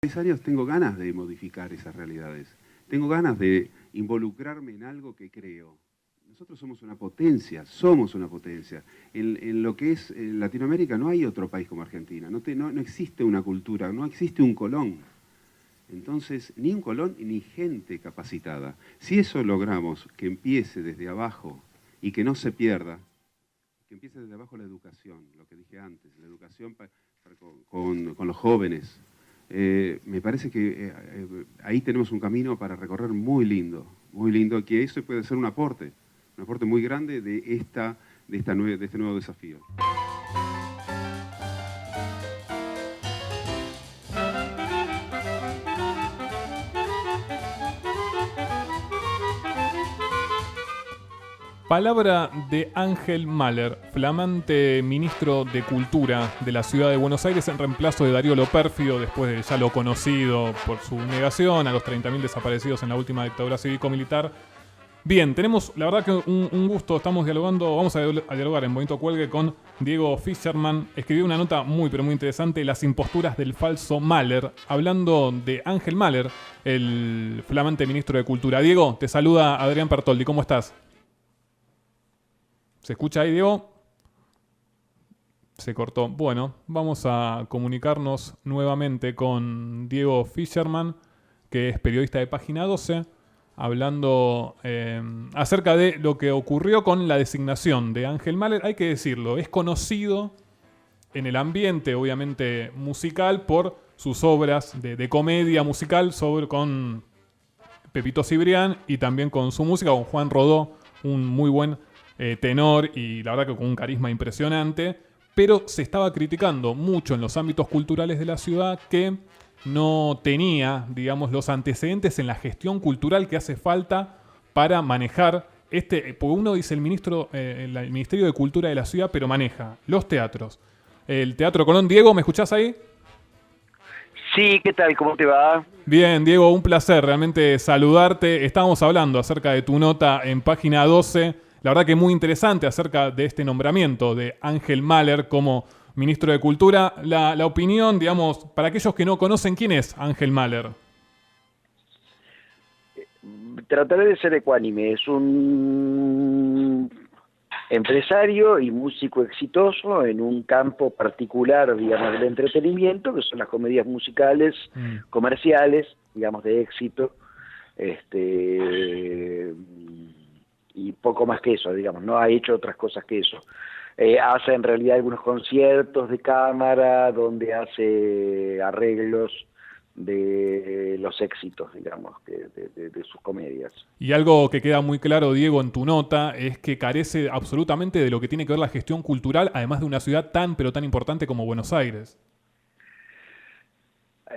6 años tengo ganas de modificar esas realidades. Tengo ganas de involucrarme en algo que creo. Nosotros somos una potencia. En lo que es Latinoamérica no hay otro país como Argentina. No existe una cultura, no existe un Colón. Entonces, ni un Colón ni gente capacitada. Si eso logramos que empiece desde abajo y que no se pierda, que empiece desde abajo la educación, lo que dije antes, la educación con los jóvenes. Me parece que ahí tenemos un camino para recorrer muy lindo, que eso puede ser un aporte muy grande de este nuevo desafío. Palabra de Ángel Mahler, flamante ministro de Cultura de la ciudad de Buenos Aires en reemplazo de Darío Lo Pérfido, después de ya lo conocido por su negación a los 30.000 desaparecidos en la última dictadura cívico-militar. Bien, tenemos la verdad que un gusto, estamos dialogando, vamos a dialogar en Bonito Cuelgue con Diego Fischerman. Escribió una nota muy pero muy interesante, Las imposturas del falso Mahler, hablando de Ángel Mahler, el flamante ministro de Cultura. Diego, te saluda Adrián Pertoldi, ¿cómo estás? ¿Se escucha ahí, Diego? Se cortó. Bueno, vamos a comunicarnos nuevamente con Diego Fischerman, que es periodista de Página 12, hablando acerca de lo que ocurrió con la designación de Ángel Mahler. Hay que decirlo, es conocido en el ambiente, obviamente, musical por sus obras de comedia musical con Pepito Cibrián y también con su música, con Juan Rodó, un muy buen tenor y la verdad que con un carisma impresionante, pero se estaba criticando mucho en los ámbitos culturales de la ciudad que no tenía, digamos, los antecedentes en la gestión cultural que hace falta para manejar porque uno dice el Ministerio de Cultura de la ciudad, pero maneja los teatros, el Teatro Colón. Diego, ¿me escuchás ahí? Sí, ¿qué tal? ¿Cómo te va? Bien, Diego, un placer realmente saludarte. Estábamos hablando acerca de tu nota en Página 12. La verdad que muy interesante acerca de este nombramiento de Ángel Mahler como ministro de Cultura. La opinión, digamos, para aquellos que no conocen, ¿quién es Ángel Mahler? Trataré de ser ecuánime. Es un empresario y músico exitoso en un campo particular, digamos, del entretenimiento, que son las comedias musicales comerciales, digamos, de éxito. Y poco más que eso, digamos, no ha hecho otras cosas que eso. Hace en realidad algunos conciertos de cámara donde hace arreglos de los éxitos, digamos, de sus comedias. Y algo que queda muy claro, Diego, en tu nota, es que carece absolutamente de lo que tiene que ver la gestión cultural, además de una ciudad tan, pero tan importante como Buenos Aires.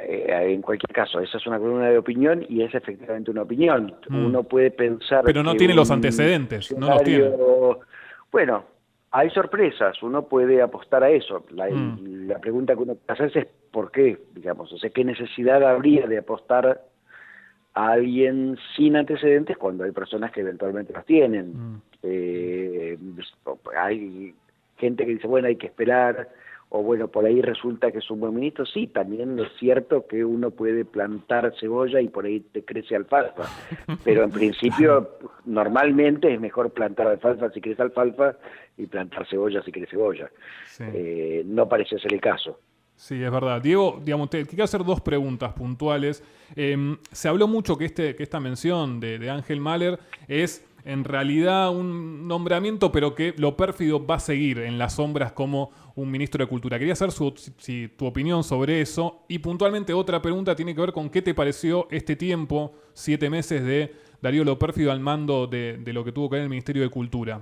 En cualquier caso, esa es una columna de opinión y es efectivamente una opinión. Uno puede pensar... Pero no tiene los antecedentes, no los tiene. Bueno, hay sorpresas, uno puede apostar a eso. La pregunta que uno puede hacerse es ¿por qué? Digamos, o sea, ¿qué necesidad habría de apostar a alguien sin antecedentes cuando hay personas que eventualmente los tienen? Hay gente que dice, bueno, hay que esperar, o bueno, por ahí resulta que es un buen ministro. Sí, también es cierto que uno puede plantar cebolla y por ahí te crece alfalfa, pero en principio normalmente es mejor plantar alfalfa si crece alfalfa y plantar cebolla si crece cebolla. Sí. No parece ser el caso. Sí, es verdad. Diego, digamos, te quiero hacer dos preguntas puntuales. Se habló mucho que esta mención de Ángel Mahler es en realidad un nombramiento, pero que Lo Pérfido va a seguir en las sombras como un ministro de Cultura. Quería hacer tu opinión sobre eso. Y puntualmente otra pregunta tiene que ver con qué te pareció este tiempo, 7 meses de Darío Lo Pérfido al mando de lo que tuvo que ver el Ministerio de Cultura.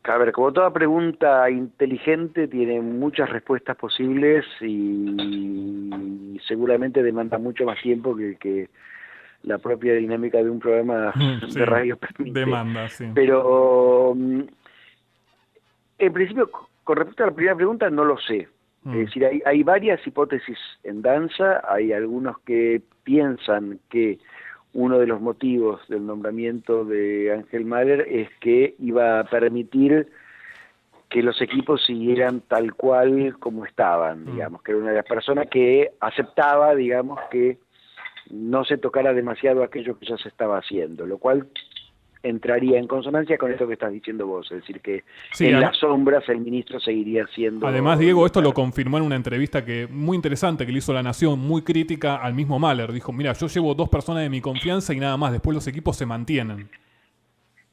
A ver, como toda pregunta inteligente tiene muchas respuestas posibles y seguramente demanda mucho más tiempo que la propia dinámica de un programa de radio permite. Demanda, sí. Pero en principio, con respecto a la primera pregunta, no lo sé. Es decir, hay varias hipótesis en danza. Hay algunos que piensan que uno de los motivos del nombramiento de Ángel Mahler es que iba a permitir que los equipos siguieran tal cual como estaban, digamos, que era una de las personas que aceptaba, digamos, que no se tocara demasiado aquello que ya se estaba haciendo, lo cual entraría en consonancia con esto que estás diciendo vos, es decir, que Sí, en las sombras el ministro seguiría siendo... Además, Diego, esto lo confirmó en una entrevista muy interesante que le hizo La Nación, muy crítica al mismo Mahler. Dijo, mira, yo llevo 2 personas de mi confianza y nada más, después los equipos se mantienen.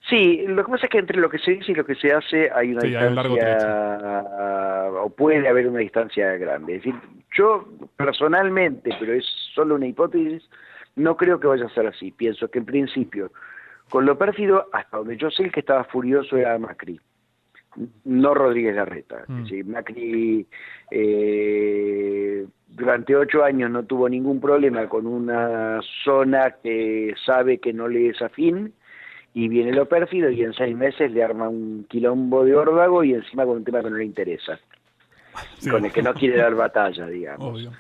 Sí, lo que pasa es que entre lo que se dice y lo que se hace hay una hay un largo distancia, o puede haber una distancia grande. Es decir, yo personalmente, pero es solo una hipótesis, no creo que vaya a ser así. Pienso que en principio, con lo pérfido, hasta donde yo sé, el que estaba furioso era Macri, no Rodríguez Larreta. Es decir, Macri durante 8 años no tuvo ningún problema con una zona que sabe que no le es afín, y viene lo pérfido y en 6 meses le arma un quilombo de órdago y encima con un tema que no le interesa, Sí. con el que no quiere dar batalla, digamos. Obvio.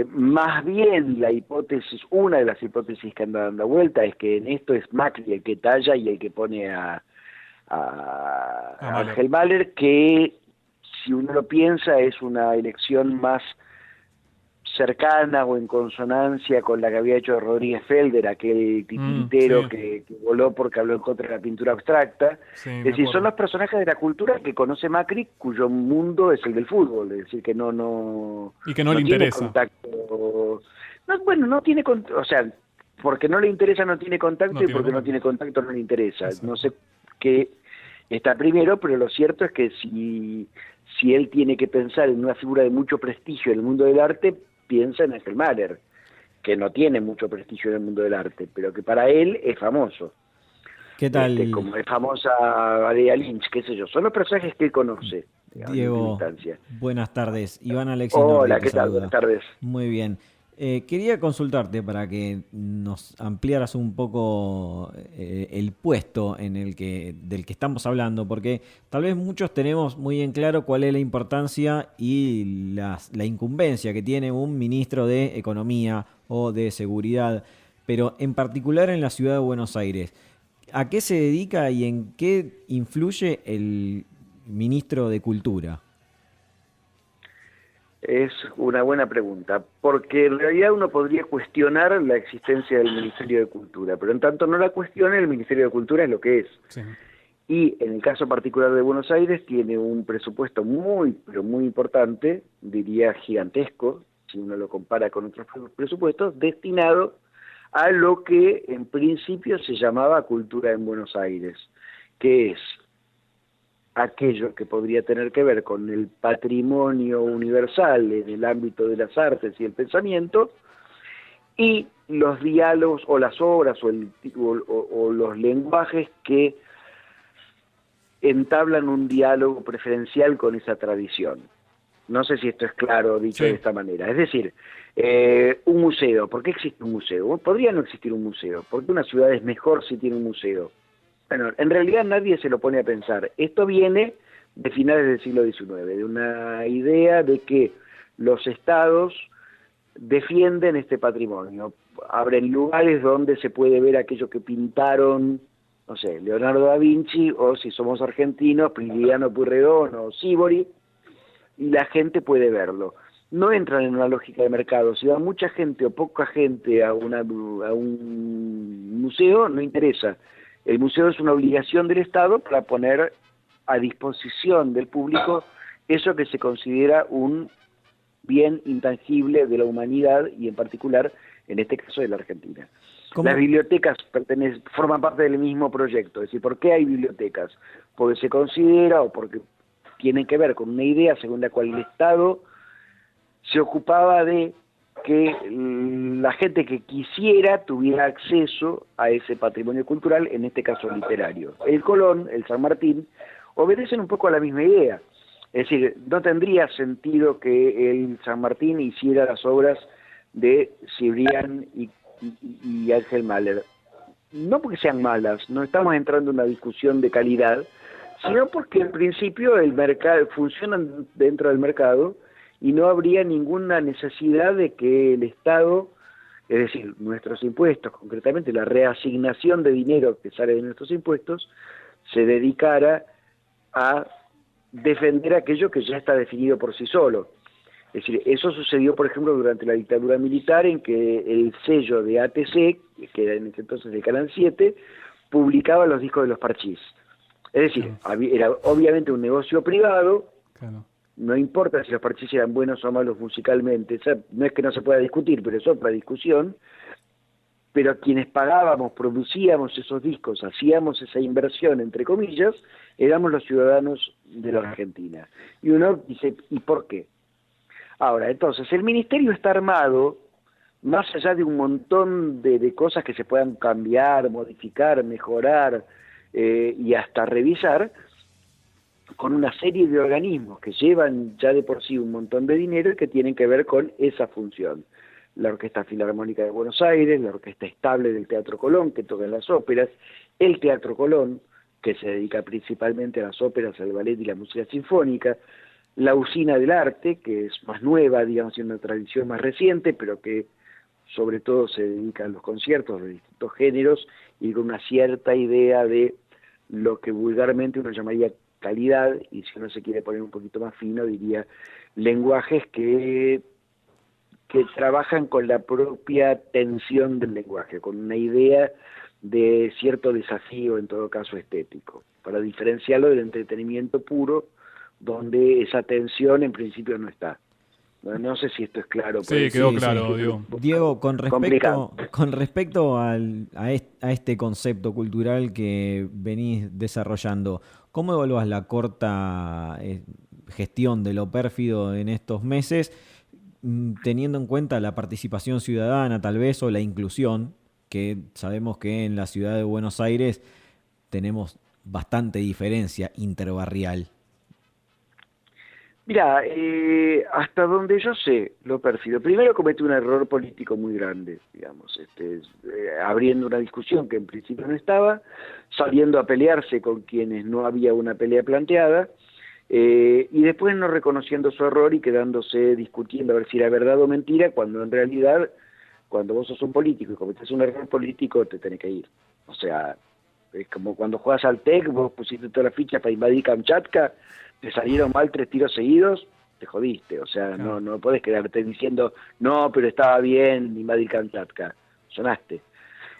Más bien la hipótesis, una de las hipótesis que anda dando vuelta es que en esto es Macri el que talla y el que pone a Ángel Mahler, que si uno lo piensa es una elección más cercana o en consonancia con la que había hecho Rodríguez Felder, aquel titiritero sí. que voló porque habló en contra de la pintura abstracta. Sí, es decir, son los personajes de la cultura que conoce Macri, cuyo mundo es el del fútbol, es decir, que no y que no le tiene interesa. Contacto, no tiene o sea, porque no le interesa no tiene contacto, y porque no tiene contacto no le interesa. Exacto. No sé qué está primero, pero lo cierto es que si él tiene que pensar en una figura de mucho prestigio en el mundo del arte, piensa en Ángel Mahler, que no tiene mucho prestigio en el mundo del arte, pero que para él es famoso. ¿Qué tal? Como es famosa Valeria Lynch, qué sé yo, son los personajes que él conoce. Diego, buenas tardes. Iván Alexis Hola, Norri, ¿qué tal? Buenas tardes. Muy bien. Quería consultarte para que nos ampliaras un poco el puesto del que estamos hablando, porque tal vez muchos tenemos muy en claro cuál es la importancia y la incumbencia que tiene un ministro de Economía o de Seguridad, pero en particular en la ciudad de Buenos Aires. ¿A qué se dedica y en qué influye el ministro de Cultura? Es una buena pregunta, porque en realidad uno podría cuestionar la existencia del Ministerio de Cultura, pero en tanto no la cuestione, el Ministerio de Cultura es lo que es. Sí. Y en el caso particular de Buenos Aires tiene un presupuesto muy, pero muy importante, diría gigantesco, si uno lo compara con otros presupuestos, destinado a lo que en principio se llamaba cultura en Buenos Aires, que es aquello que podría tener que ver con el patrimonio universal en el ámbito de las artes y el pensamiento, y los diálogos o las obras o los lenguajes que entablan un diálogo preferencial con esa tradición. No sé si esto es claro dicho de esta manera. Es decir, un museo. ¿Por qué existe un museo? Podría no existir un museo. ¿Por qué una ciudad es mejor si tiene un museo? Bueno, en realidad nadie se lo pone a pensar. Esto viene de finales del siglo XIX, de una idea de que los estados defienden este patrimonio. Abren lugares donde se puede ver aquello que pintaron, no sé, Leonardo da Vinci, o si somos argentinos, Prilidiano Pueyrredón o Sívori, y la gente puede verlo. No entran en una lógica de mercado. Si va mucha gente o poca gente a un museo, no interesa. El museo es una obligación del Estado para poner a disposición del público eso que se considera un bien intangible de la humanidad y en particular, en este caso, de la Argentina. ¿Cómo? Las bibliotecas forman parte del mismo proyecto. Es decir, ¿por qué hay bibliotecas? Porque se considera o porque tienen que ver con una idea según la cual el Estado se ocupaba de que la gente que quisiera tuviera acceso a ese patrimonio cultural, en este caso literario. El Colón, el San Martín, obedecen un poco a la misma idea. Es decir, no tendría sentido que el San Martín hiciera las obras de Cibrián y Ángel Mahler. No porque sean malas, no estamos entrando en una discusión de calidad, sino porque en principio el mercado funcionan dentro del mercado y no habría ninguna necesidad de que el Estado, es decir, nuestros impuestos, concretamente la reasignación de dinero que sale de nuestros impuestos, se dedicara a defender aquello que ya está definido por sí solo. Es decir, eso sucedió, por ejemplo, durante la dictadura militar, en que el sello de ATC, que era en ese entonces el Canal 7, publicaba los discos de los Parchís. Es decir, era obviamente un negocio privado, Claro. no importa si los Parchís eran buenos o malos musicalmente, o sea, no es que no se pueda discutir, pero es otra discusión, pero quienes pagábamos, producíamos esos discos, hacíamos esa inversión, entre comillas, éramos los ciudadanos de la Argentina. Y uno dice, ¿y por qué? Ahora, entonces, el ministerio está armado, más allá de un montón de cosas que se puedan cambiar, modificar, mejorar y hasta revisar, con una serie de organismos que llevan ya de por sí un montón de dinero y que tienen que ver con esa función. La Orquesta Filarmónica de Buenos Aires, la Orquesta Estable del Teatro Colón, que toca en las óperas, el Teatro Colón, que se dedica principalmente a las óperas, al ballet y la música sinfónica, la Usina del Arte, que es más nueva, digamos, en una tradición más reciente, pero que sobre todo se dedica a los conciertos de distintos géneros y con una cierta idea de lo que vulgarmente uno llamaría calidad, y si uno se quiere poner un poquito más fino, diría lenguajes que trabajan con la propia tensión del lenguaje, con una idea de cierto desafío, en todo caso estético, para diferenciarlo del entretenimiento puro, donde esa tensión en principio no está. No sé si esto es claro. Sí, quedó claro, Diego. Diego, con respecto a este concepto cultural que venís desarrollando, ¿cómo evaluás la corta gestión de Lo Pérfido en estos meses, teniendo en cuenta la participación ciudadana tal vez o la inclusión, que sabemos que en la ciudad de Buenos Aires tenemos bastante diferencia interbarrial? Mirá, hasta donde yo sé, Lo Pérfido, primero cometió un error político muy grande, digamos, abriendo una discusión que en principio no estaba, saliendo a pelearse con quienes no había una pelea planteada, y después no reconociendo su error y quedándose discutiendo a ver si era verdad o mentira, cuando en realidad, cuando vos sos un político y cometés un error político, te tenés que ir. O sea, es como cuando jugás al TEC, vos pusiste todas las fichas para invadir Kamchatka, te salieron mal 3 tiros seguidos, te jodiste. O sea, Claro. no podés quedarte diciendo, no, pero estaba bien invadir Kamchatka. Sonaste.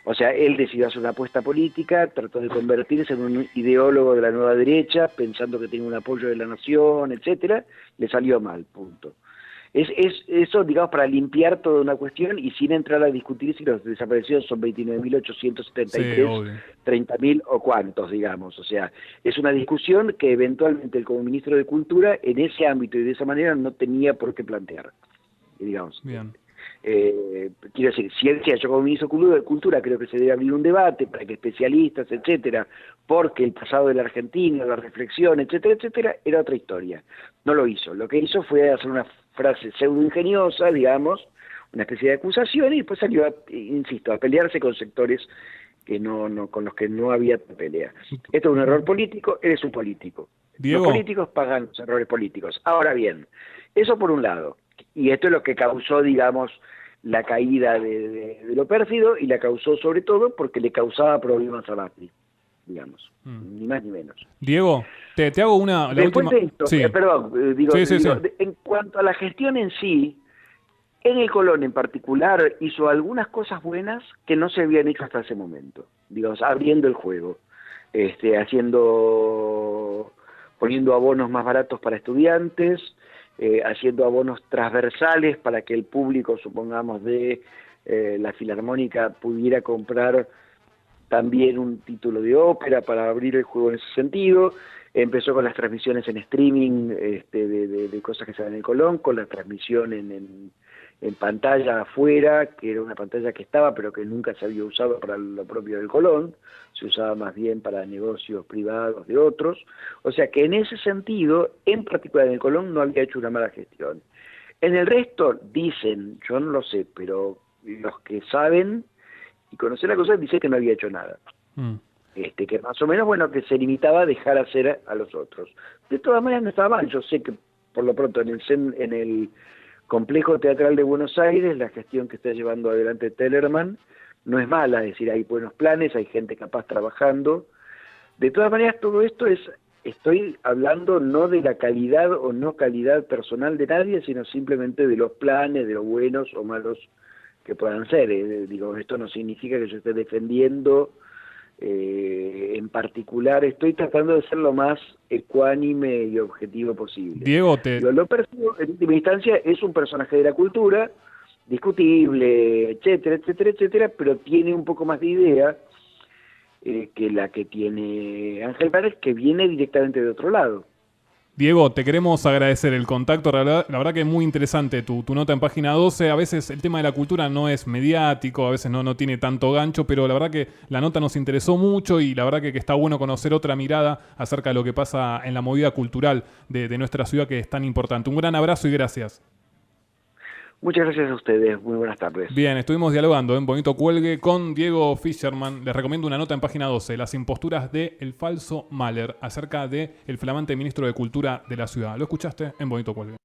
O sea, él decidió hacer una apuesta política, trató de convertirse en un ideólogo de la nueva derecha, pensando que tenía un apoyo de la nación, etcétera, le salió mal, punto. Es eso, digamos, para limpiar toda una cuestión y sin entrar a discutir si los desaparecidos son 29.873, Sí, obvio. 30.000 o cuántos, digamos. O sea, es una discusión que eventualmente él como ministro de Cultura en ese ámbito y de esa manera no tenía por qué plantear, digamos. Bien. Quiero decir, si él decía, yo como ministro de Cultura creo que se debe abrir un debate para que especialistas, etcétera, porque el pasado de la Argentina, la reflexión, etcétera, etcétera, era otra historia. No lo hizo. Lo que hizo fue hacer una frase pseudo ingeniosa, digamos, una especie de acusación, y después salió, insisto, a pelearse con sectores que con los que no había pelea. Esto es un error político, eres un político. Diego. Los políticos pagan los errores políticos. Ahora bien, eso por un lado. Y esto es lo que causó, digamos, la caída de Lo Pérfido, y la causó sobre todo porque le causaba problemas a Macri, digamos, ni más ni menos. Diego, te hago la Después última. de esto, Sí. perdón, Sí. en cuanto a la gestión en sí, en el Colón en particular hizo algunas cosas buenas que no se habían hecho hasta ese momento, digamos, abriendo el juego, poniendo abonos más baratos para estudiantes, haciendo abonos transversales para que el público, supongamos, de la Filarmónica pudiera comprar también un título de ópera para abrir el juego en ese sentido. Empezó con las transmisiones en streaming de cosas que se dan en el Colón, con la transmisión en pantalla afuera, que era una pantalla que estaba pero que nunca se había usado para lo propio del Colón, se usaba más bien para negocios privados de otros. O sea que en ese sentido, en particular en el Colón, no había hecho una mala gestión. En el resto dicen, yo no lo sé, pero los que saben y conocen la cosa dicen que no había hecho nada. Que más o menos, bueno, que se limitaba a dejar hacer a los otros. De todas maneras no estaba mal. Yo sé que por lo pronto en el Complejo Teatral de Buenos Aires la gestión que está llevando adelante Tellerman no es mala, es decir, hay buenos planes, hay gente capaz trabajando. De todas maneras, todo esto es estoy hablando no de la calidad o no calidad personal de nadie, sino simplemente de los planes, de los buenos o malos que puedan ser. Digo, esto no significa que yo esté defendiendo en particular, estoy tratando de ser lo más ecuánime y objetivo posible. Diego, Yo lo percibo, en última instancia, es un personaje de la cultura, discutible, etcétera, etcétera, etcétera, pero tiene un poco más de idea que la que tiene Ángel Párez, que viene directamente de otro lado. Diego, te queremos agradecer el contacto. La verdad que es muy interesante tu nota en página 12. A veces el tema de la cultura no es mediático, a veces no tiene tanto gancho, pero la verdad que la nota nos interesó mucho y la verdad que está bueno conocer otra mirada acerca de lo que pasa en la movida cultural de nuestra ciudad, que es tan importante. Un gran abrazo y gracias. Muchas gracias a ustedes, muy buenas tardes. Bien, estuvimos dialogando en Bonito Cuelgue con Diego Fischerman. Les recomiendo una nota en página 12, las imposturas de El Falso Mahler, acerca del flamante ministro de Cultura de la ciudad. ¿Lo escuchaste en Bonito Cuelgue?